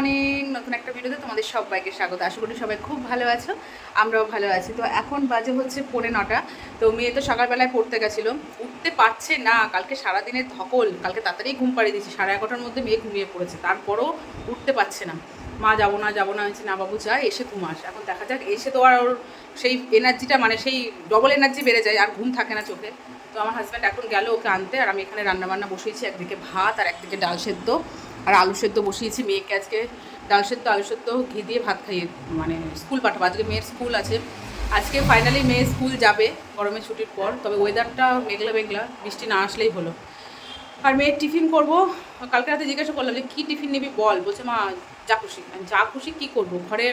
Morning, নতুন একটা ভিডিওতে তোমাদের সবাইকে স্বাগত। আশা করি সবাই খুব ভালো আছো, আমরাও ভালো আছি। তো এখন বাজে হচ্ছে 9:45। তো মেয়ে তো সকালবেলায় পড়তে গেছিলো, উঠতে পারছে না। কালকে সারাদিনের ধকল, কালকে তাড়াতাড়ি ঘুম পাড়িয়ে দিয়েছি, 11:30টার মধ্যে মেয়ে ঘুমিয়ে পড়েছে, তারপরও উঠতে পারছে না। মা যাবো না যাবো না হয়েছে, না বাবু যা, এসে ঘুমাস। এখন দেখা যাক, এসে তো আর ওর সেই এনার্জিটা মানে সেই ডবল এনার্জি বেড়ে যায়, আর ঘুম থাকে না চোখে। তো আমার হাজব্যান্ড এখন গেল ওকে আনতে, আর আমি এখানে রান্নাবান্না বসিয়েছি, একদিকে ভাত আর একদিকে ডাল সেদ্ধ আর আলু সেদ্ধ বসিয়েছি। মেয়েকে আজকে ডাল সেদ্ধ আলু সেদ্ধ ঘি দিয়ে ভাত খাইয়ে মানে স্কুল পাঠাবো। আজকে মেয়ের স্কুল আছে, আজকে ফাইনালি মেয়ে স্কুল যাবে গরমের ছুটির পর। তবে ওয়েদারটা মেঘলা মেঘলা, বৃষ্টি না আসলেই হলো। আর মেয়ের টিফিন করবো। কালকে রাতে জিজ্ঞাসা করলাম যে কী টিফিন নিবি বল, বলছে মা যা খুশি। যা খুশি কী করবো, ঘরে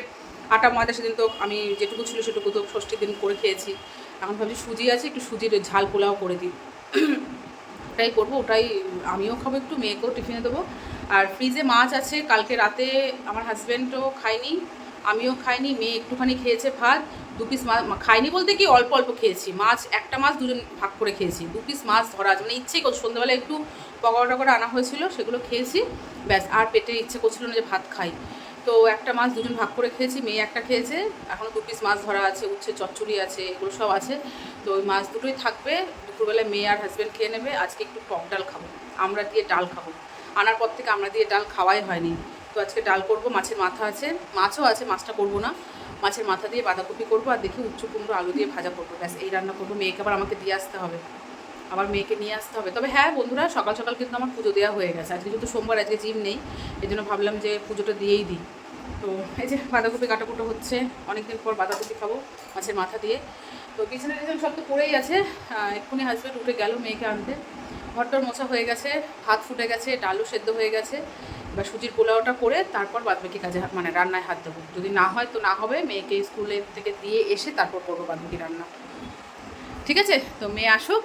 আটা ময়দা সেদিন তো আমি যেটুকু ছিল সেটুকু তো ষষ্ঠীর দিন করে খেয়েছি। এখন ভাবছি সুজি আছে, একটু সুজির ঝাল পোলাও করে দিই, ওটাই করবো। ওটাই আমিও খাবো, একটু মেয়েকেও টিফিনে দেবো। আর ফ্রিজে মাছ আছে, কালকে রাতে আমার হাজব্যান্ডও খায়নি, আমিও খাইনি, মেয়ে একটুখানি খেয়েছে ভাত। 2 পিস মাছ খাইনি বলতে কি অল্প অল্প খেয়েছি, মাছ একটা মাছ দুজন ভাগ করে খেয়েছি। 2 পিস মাছ ধরা আছে, মানে ইচ্ছেই করছে, সন্ধ্যাবেলা একটু পকোড়া টকোড়া আনা হয়েছিল, সেগুলো খেয়েছি ব্যাস। আর পেটে ইচ্ছে করছিল না যে ভাত খাই, তো একটা মাছ দুজন ভাগ করে খেয়েছি, মেয়ে একটা খেয়েছে। এখনও 2 পিস মাছ ধরা আছে, উচ্ছে চচ্চড়ি আছে, এগুলো সব আছে। তো ওই মাছ দুটোই থাকবে, দুপুরবেলায় মেয়ে আর হাজব্যান্ড খেয়ে নেবে। আজকে একটু টক ডাল খাবো, আমরা দিয়ে ডাল খাবো। আনার পর থেকে আমরা দিয়ে ডাল খাওয়াই হয়নি, তো আজকে ডাল করবো। মাছের মাথা আছে, মাছও আছে, মাছটা করবো না। মাছের মাথা দিয়ে বাঁধাকপি করবো, আর দেখি উচ্চ কুমড়ো আলু দিয়ে ভাজা করবো, ব্যাস এই রান্না করবো। মেয়েকে আবার আমাকে দিয়ে আসতে হবে, আবার মেয়েকে নিয়ে আসতে হবে। তবে হ্যাঁ বন্ধুরা, সকাল সকাল কিন্তু আমার পুজো দেওয়া হয়ে গেছে। আজকে যেহেতু সোমবার, আজকে জিম নেই, এই জন্য ভাবলাম যে পুজোটা দিয়েই দিই। তো এই যে বাঁধাকপি কাটাকুটো হচ্ছে, অনেকদিন পর বাঁধাকপি খাবো মাছের মাথা দিয়ে। তো বিছানা টিছানা সব তো পড়েই আছে। এক্ষুনি হাজব্যান্ড উঠে গেল মেয়েকে আনতে। ঘরটার মোছা হয়ে গেছে, ভাত ফুটে গেছে, ডালও সেদ্ধ হয়ে গেছে। এবার সুজির পোলাওটা করে তারপর বাদবাকি কাজে মানে রান্নায় হাত দেবো। যদি না হয় তো না হবে, মেয়েকে স্কুলের থেকে দিয়ে এসে তারপর করবো বাদবাকি রান্না। ঠিক আছে, তো মেয়ে আসুক,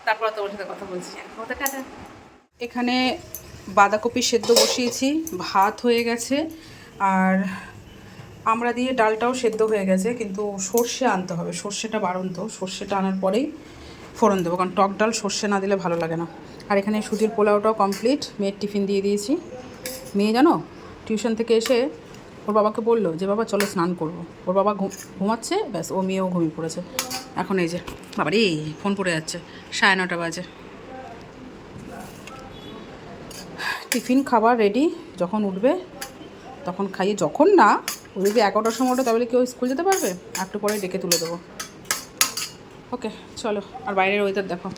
তারপর তোমার সাথে কথা বলছি। কথা টাটা। এখানে বাঁধাকপি সেদ্ধ বসিয়েছি, ভাত হয়ে গেছে, আর আমরা দিয়ে ডালটাও সেদ্ধ হয়ে গেছে। কিন্তু সর্ষে আনতে হবে, সর্ষেটা বাড়ন্ত, সর্ষেটা আনার পরেই ফোড়ন দেবো, কারণ টক ডাল সর্ষে না দিলে ভালো লাগে না। আর এখানে সুজির পোলাওটাও কমপ্লিট, মেয়ের টিফিন দিয়ে দিয়েছি। মেয়ে জানো টিউশন থেকে এসে ওর বাবাকে বললো যে বাবা চলো স্নান করবো। ওর বাবা ঘুমাচ্ছে, ব্যাস ও মেয়েও ঘুমিয়ে পড়েছে। এখন এই যে বাবারে ফোন পড়ে যাচ্ছে, 9:30 বাজে। টিফিন খাবার রেডি, যখন উঠবে তখন খাইয়ে, যখন না ও যদি 11টার সময় ওঠে তাহলে কেউ স্কুল যেতে পারবে, একটু পরে ডেকে তুলে দেবো। ওকে চলো। আর বাইরের ওয়েদার দেখো,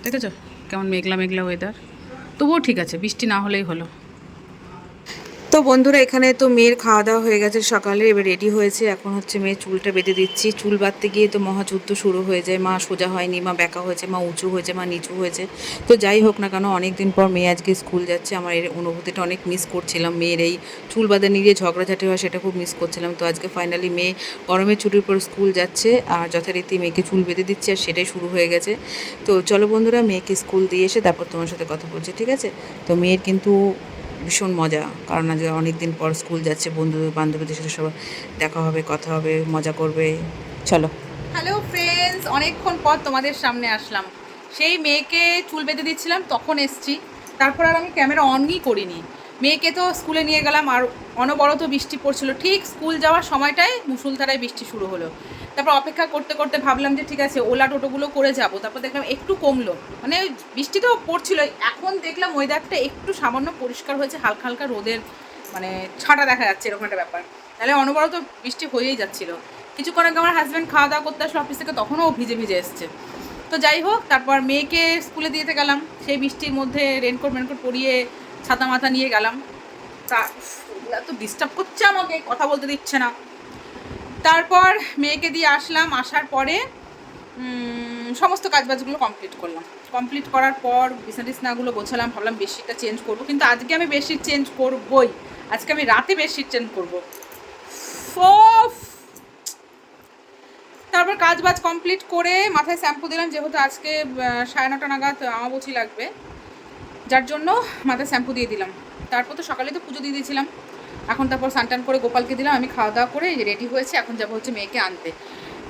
দেখেছো কেমন মেঘলা মেঘলা ওয়েদার, তবুও ঠিক আছে, বৃষ্টি না হলেই হলো। তো বন্ধুরা, এখানে তো মেয়ের খাওয়া দাওয়া হয়ে গেছে সকালে, এবার রেডি হয়েছে। এখন হচ্ছে মেয়ের চুলটা বেঁধে দিচ্ছি। চুল বাঁধতে গিয়ে তো মহাযুদ্ধ শুরু হয়ে যায়, মা সোজা হয়নি, মা ব্যাকা হয়েছে, মা উঁচু হয়েছে, মা নিচু হয়েছে। তো যাই হোক না কেন, অনেক দিন পর মেয়ে আজকে স্কুল যাচ্ছে, আমার এর অনুভূতিটা অনেক মিস করছিলাম। মেয়ের এই চুল বাঁধা নিয়ে ঝগড়াঝাটি হয়, সেটা খুব মিস করছিলাম। তো আজকে ফাইনালি মেয়ে গরমের ছুটির পর স্কুল যাচ্ছে, আর যথারীতি মেয়েকে চুল বেঁধে দিচ্ছে, আর সেটাই শুরু হয়ে গেছে। তো চলো বন্ধুরা, মেয়েকে স্কুল দিয়ে এসে তারপর তোমার সাথে কথা বলছি, ঠিক আছে? তো মেয়ের কিন্তু ভীষণ মজা, কারণ আজকে অনেক দিন পর স্কুল যাচ্ছে, বন্ধু বান্ধবীদের সাথে সবাই দেখা হবে, কথা হবে, মজা করবে। চলো। হ্যালো ফ্রেন্ডস, অনেকক্ষণ পর তোমাদের সামনে আসলাম। সেই মেয়েকে চুল বেঁধে দিচ্ছিলাম তখন এসছি, তারপর আর আমি ক্যামেরা অনই করিনি। মেয়েকে তো স্কুলে নিয়ে গেলাম, আর অনবরত বৃষ্টি পড়ছিল। ঠিক স্কুল যাওয়ার সময়টায় মুষলধারায় বৃষ্টি শুরু হলো। তারপর অপেক্ষা করতে করতে ভাবলাম যে ঠিক আছে ওলা টোটোগুলো করে যাব। তারপর দেখলাম একটু কমলো, মানে বৃষ্টি তো পড়ছিল। এখন দেখলাম ওয়েদারটা একটু সামান্য পরিষ্কার হয়েছে, হালকা হালকা রোদের মানে ছাটা দেখা যাচ্ছে, এরকম একটা ব্যাপার। তাহলে অনবরত বৃষ্টি হয়েই যাচ্ছিলো। কিছুক্ষণ আগে আমার হাজব্যান্ড খাওয়া দাওয়া করতে আসলো অফিস থেকে, তখনও ভিজে ভিজে এসছে। তো যাই হোক, তারপর মেয়েকে স্কুলে দিতে গেলাম, সেই বৃষ্টির মধ্যে রেনকোট পরিয়ে ছাতা মাথা নিয়ে গেলাম। তা এত ডিস্টার্ব করছে আমাকে, কথা বলতে দিচ্ছে না। তারপর মেয়েকে দিয়ে আসলাম, আসার পরে সমস্ত কাজবাজগুলো কমপ্লিট করলাম। কমপ্লিট করার পর বিছানাগুলো গোছালাম, ভাবলাম বেডশিটটা চেঞ্জ করবো, কিন্তু আজকে আমি বেডশিট চেঞ্জ করবই। আজকে আমি রাতে বেডশিট চেঞ্জ করবো। তারপর কাজবাজ কমপ্লিট করে মাথায় শ্যাম্পু দিলাম, যেহেতু আজকে 9:30 নাগাদ আমাবুচি লাগবে, যার জন্য মাথায় শ্যাম্পু দিয়ে দিলাম। তারপর তো সকালে তো পুজো দিয়ে দিয়েছিলাম। এখন তারপর স্নান করে গোপালকে দিলাম, আমি খাওয়া দাওয়া করে রেডি হয়েছি। এখন যাবো হচ্ছে মেয়েকে আনতে।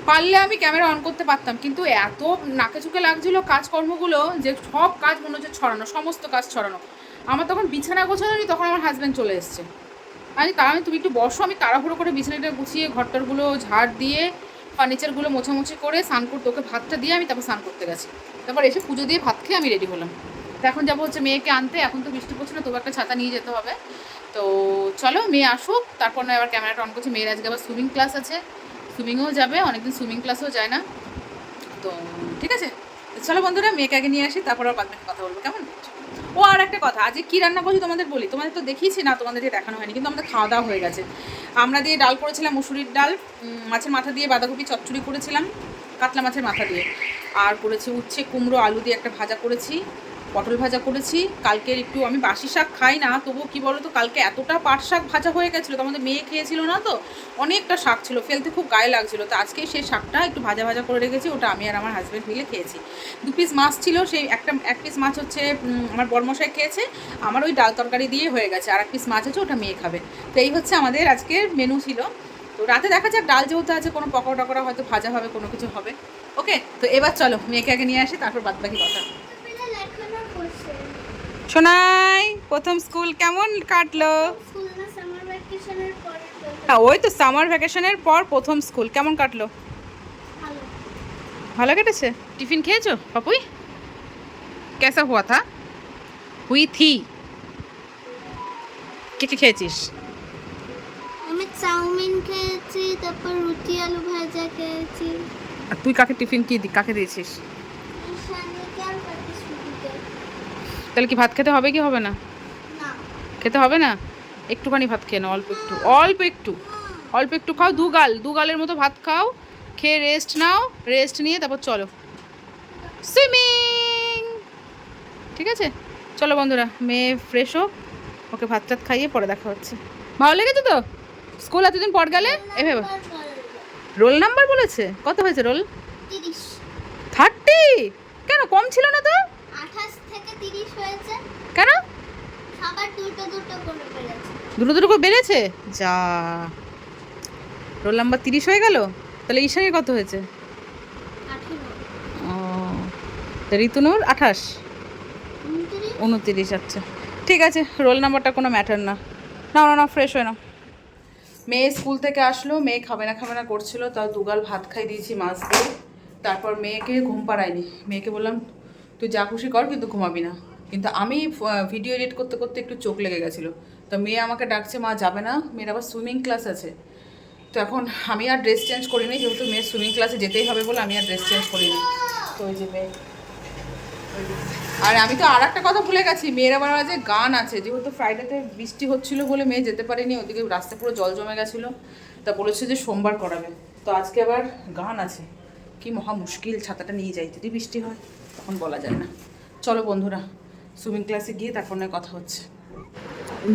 পারলে আমি ক্যামেরা অন করতে পারতাম, কিন্তু এত নাকে চুকে লাগছিলো কাজকর্মগুলো, যে সব কাজ মনে হচ্ছে ছড়ানো, সমস্ত কাজ ছড়ানো। আমার তখন বিছানা গোছানো নি, তখন আমার হাজব্যান্ড চলে এসছে। আমি তুমি একটু বসো, আমি তাড়াহুড়ো করে বিছানাটা গুছিয়ে ঘরটারগুলো ঝাড় দিয়ে ফার্নিচারগুলো মোছামুছি করে স্নান করতে, ওকে ভাতটা দিয়ে আমি তারপর স্নান করতে গেছি। তারপর এসে পুজো দিয়ে ভাত খেয়ে আমি রেডি হলাম। তো এখন যাবো হচ্ছে মেয়েকে আনতে। এখন তো বৃষ্টি পড়ছে না, তবু একটা ছাতা নিয়ে যেতে হবে। তো চলো মেয়ে আসুক, তারপর না আবার ক্যামেরাটা অন করছি। মেয়ের আজকে আবার সুইমিং ক্লাস আছে, সুইমিংও যাবে, অনেকদিন সুইমিং ক্লাসেও যায় না। তো ঠিক আছে, চলো বন্ধুরা মেয়েকে আগে নিয়ে আসি, তারপর আর বাদ বাকি কথা বলবো, কেমন? ও আর একটা কথা, আজকে কী রান্না করছি তোমাদের বলি। তোমাদের তো দেখিয়েছি না, তোমাদের দিয়ে দেখানো হয়নি, কিন্তু আমাদের খাওয়া দাওয়া হয়ে গেছে। আমরা দিয়ে ডাল করেছিলাম, মুসুরির ডাল, মাছের মাথা দিয়ে বাঁধাকপি চচ্চড়ি করেছিলাম, কাতলা মাছের মাথা দিয়ে, আর করেছি উচ্ছে কুমড়ো আলু দিয়ে একটা ভাজা করেছি, পটল ভাজা করেছি। কালকের একটু, আমি বাসি শাক খাই না, তবুও কী বলো তো, কালকে এতটা পাট শাক ভাজা হয়ে গেছিলো, তো আমাদের মেয়ে খেয়েছিল না, তো অনেকটা শাক ছিল, ফেলতে খুব গায়ে লাগছিলো। তো আজকে সেই শাকটা একটু ভাজা ভাজা করে রেখেছি, ওটা আমি আর আমার হাজব্যান্ড মিলে খেয়েছি। 2 পিস মাছ ছিল, সেই এক পিস মাছ হচ্ছে আমার বড়মশাই খেয়েছে, আমার ওই ডাল তরকারি দিয়ে হয়ে গেছে, আর 1 পিস মাছ আছে, ওটা মেয়ে খাবে। তো এই হচ্ছে আমাদের আজকের মেনু ছিল। তো রাতে দেখা যাক, ডাল যেহেতু আছে, কোনো পকোড়া টকোড়া হয়তো ভাজা হবে, কোনো কিছু হবে। ওকে, তো এবার চলো মেয়েকে আগে নিয়ে আসি, তারপর বাদ বাকি কথা। শোনাই, প্রথম স্কুল কেমন কাটলো? ওই তো সামার ভ্যাকেশনের পর প্রথম স্কুল, কেমন কাটলো? ভালো কেটেছে। টিফিন খেয়েছো পাপুই? कैसा हुआ था? हुई थी? কি কি খেয়েছিস? আমি চাউমিন খেয়েছি, তারপর রুটি আলু ভাজা খেয়েছি। আর তুই কাকে টিফিন কাকে দিয়েছিস? তাহলে কি ভাত খেতে হবে কি হবে না? খেতে হবে না, একটুখানি ভাত খেয়ে নাও, অল্প একটু অল্প একটু অল্প একটু খাও, দু গালের মতো ভাত খাও, খেয়ে রেস্ট নাও, রেস্ট নিয়ে তারপর চলো সুইমিং। ঠিক আছে, চলো বন্ধুরা, মেয়ে ফ্রেশ হোক, ওকে ভাত টাত খাইয়ে পরে দেখা হচ্ছে। ভালো লেগেছে তো স্কুল এতদিন পর গেলে? এভাবে রোল নাম্বার বলেছে? কত হয়েছে রোল? 30। কেন কম ছিল না তো? 28 থেকে 30 হয়েছে। কেন? আবার দুটো দুটো করে বেড়েছে। দুটো দুটো করে বেড়েছে? যা, রোল নাম্বার 30 হয়ে গেল। তাহলে ঈশানের কত হয়েছে? 18। ও, ঋতুনুর 28, 29। আচ্ছা ঠিক আছে, রোল নাম্বারটা কোনো ম্যাটার না। না না না, ফ্রেশ হয় না। মেয়ে স্কুল থেকে আসলো, মেয়ে খাবে না করছিল, তাও দুগাল ভাত খাই দিয়েছি মাছ দিয়ে। তারপর মেয়েকে ঘুম পাড়াইনি, মেয়েকে বললাম তুই যা খুশি কর, কিন্তু ঘুমাবি না। কিন্তু আমি ভিডিও এডিট করতে করতে একটু চোখ লেগে গেছিলো, তো মেয়ে আমাকে ডাকছে, মা যাবে না? মেয়ের আবার সুইমিং ক্লাস আছে। তো এখন আমি আর ড্রেস চেঞ্জ করিনি, যেহেতু মেয়ের সুইমিং ক্লাসে যেতেই হবে বলে আমি আর ড্রেস চেঞ্জ করিনি। তো ওই যে মেয়ে, আর আমি তো আর একটা কথা ভুলে গেছি, মেয়ের আবার যে গান আছে, যেহেতু ফ্রাইডেতে বৃষ্টি হচ্ছিলো বলে মেয়ে যেতে পারেনি, ওদিকে রাস্তা পুরো জল জমে গেছিলো, তা বলেছে যে সোমবার করাবে। তো আজকে আবার গান আছে, কি মহা মুশকিল, ছাতাটা নিয়ে যাই, যদি বৃষ্টি হয় তখন বলা যায় না। চলো বন্ধুরা, সুইমিং ক্লাসে গিয়ে তারপর নয় কথা হচ্ছে।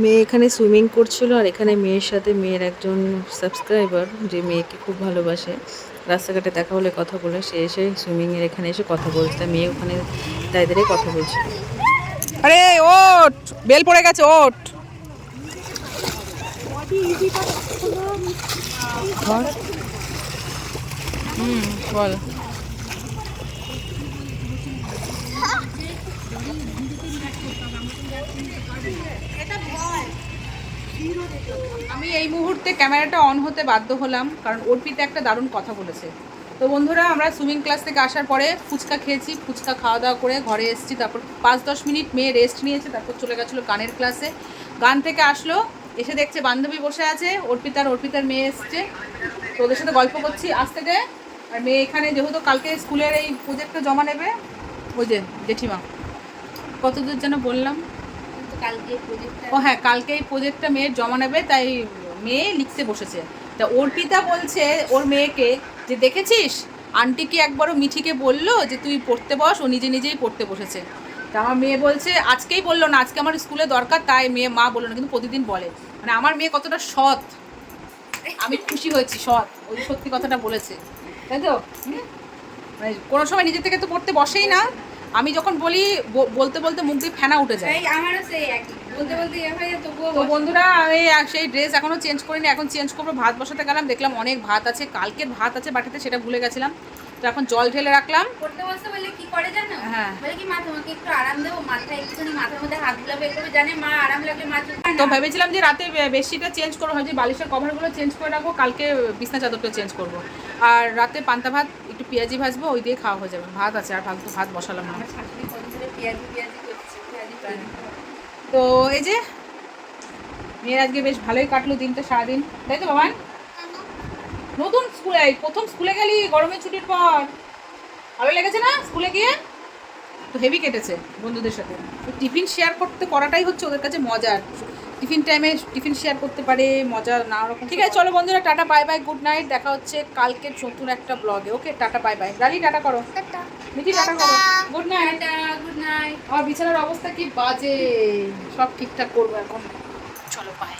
মেয়ে এখানে সুইমিং করছিল, আর এখানে মেয়ের সাথে মেয়ের একজন সাবস্ক্রাইবার, যে মেয়েকে খুব ভালোবাসে, রাস্তাঘাটে দেখা হলে কথা বলে, সে এসে সুইমিংয়ের এখানে এসে কথা বলছে, তাই মেয়ে ওখানে দাঁড়িয়ে কথা বলছিল। আরে ওঠ, বেল পড়ে গেছে, ওঠ। বল। আমি এই মুহূর্তে ক্যামেরাটা অন হতে বাধ্য হলাম, কারণ অর্পিতা একটা দারুণ কথা বলেছে। তো বন্ধুরা, আমরা সুইমিং ক্লাস থেকে আসার পরে ফুচকা খেয়েছি, ফুচকা খাওয়া দাওয়া করে ঘরে এসেছি, তারপর 5-10 মিনিট মেয়ে রেস্ট নিয়েছে, তারপর চলে গেছিলো গানের ক্লাসে। গান থেকে আসলো, এসে দেখছে বান্ধবী বসে আছে, অর্পিতার মেয়ে এসছে, তো ওদের সাথে গল্প করছি, আসতে দে। আর মেয়ে এখানে যেহেতু কালকে স্কুলের এই প্রজেক্টটা জমা নেবে, ওই যে জেঠিমা কতদূর যেন বললাম, ও হ্যাঁ, কালকে এই প্রজেক্টটা মেয়ের জমা নেবে, তাই মেয়ে লিখতে বসেছে। তা অর্পিতা বলছে ওর মেয়েকে যে দেখেছিস, আন্টি কি একবারও মিঠিকে বললো যে তুই পড়তে বস, ও নিজে নিজেই পড়তে বসেছে। তা আমার মেয়ে বলছে আজকেই বললো না, আজকে আমার স্কুলে দরকার, তাই মেয়ে মা বললো না, কিন্তু প্রতিদিন বলে। মানে আমার মেয়ে কতটা সৎ, আমি খুশি হয়েছি, সৎ, ওই সত্যি কথাটা বলেছে, তাই তো? মানে কোনো সময় নিজে থেকে তো পড়তে বসেই না, আমি যখন বলি বলতে বলতে মুখ দিয়ে ফেনা উঠে যায়। আমারও সেই একই, বলতে বলতে তো বন্ধুরা, আমি সেই ড্রেস এখনো চেঞ্জ করিনি, এখন চেঞ্জ করবো। ভাত বসাতে গেলাম, দেখলাম অনেক ভাত আছে, কালকের ভাত আছে বাটিতে, সেটা ভুলে গেছিলাম। তো এখন জল ঢেলে রাখলাম। পড়তে বসতে বললে কি করে জানো? হ্যাঁ। বলে কি মা তোমাকে একটু আরাম দেবো, মাথায় একটুখানি মাথার মধ্যে হাত গুলো বের করবে, জানে মা আরাম লাগলে মা চুপ তো ভেবেছিলাম যে রাতে বেডশিটটা চেঞ্জ করবো, হয় যে বালিশের কভারগুলো চেঞ্জ করে রাখবো, কালকে বিছনা চাদরটা চেঞ্জ করবো। আর রাতে পান্তা ভাত একটু পেঁয়াজি ভাজবো, ওই দিয়ে খাওয়া হয়ে যাবে। ভাত আছে আর ভাত বসালাম না। আমার শাশুড়ি কদিন ধরে পেঁয়াজি করছে, পেঁয়াজি প্রাণ। তো এই যে মেয়ের আজকে বেশ ভালোই কাটলো দিনটা, সারাদিন, তাই তো বাবান? নতুন স্কুলে, প্রথম স্কুলে গেলি গরমের ছুটির পর, ভালো লেগেছে না স্কুলে গিয়ে? তো হেভি কেটেছে বন্ধুদের সাথে। তো টিফিন শেয়ার করাটাই হচ্ছে ওদের কাছে মজার। টিফিন টাইমে টিফিন শেয়ার করতে পারে, মজা না রকম। ঠিক আছে চলো বন্ধুরা, tata bye bye, good night, দেখা হচ্ছে কালকের নতুন একটা ব্লগে। Okay tata bye bye. Rali tata করো, টাটা। মিঠি টাটা করো, গুড নাইট। Good night. আমার বিছানার অবস্থা কি বাজে, সব ঠিকঠাক করবো এখন। চলো বাই।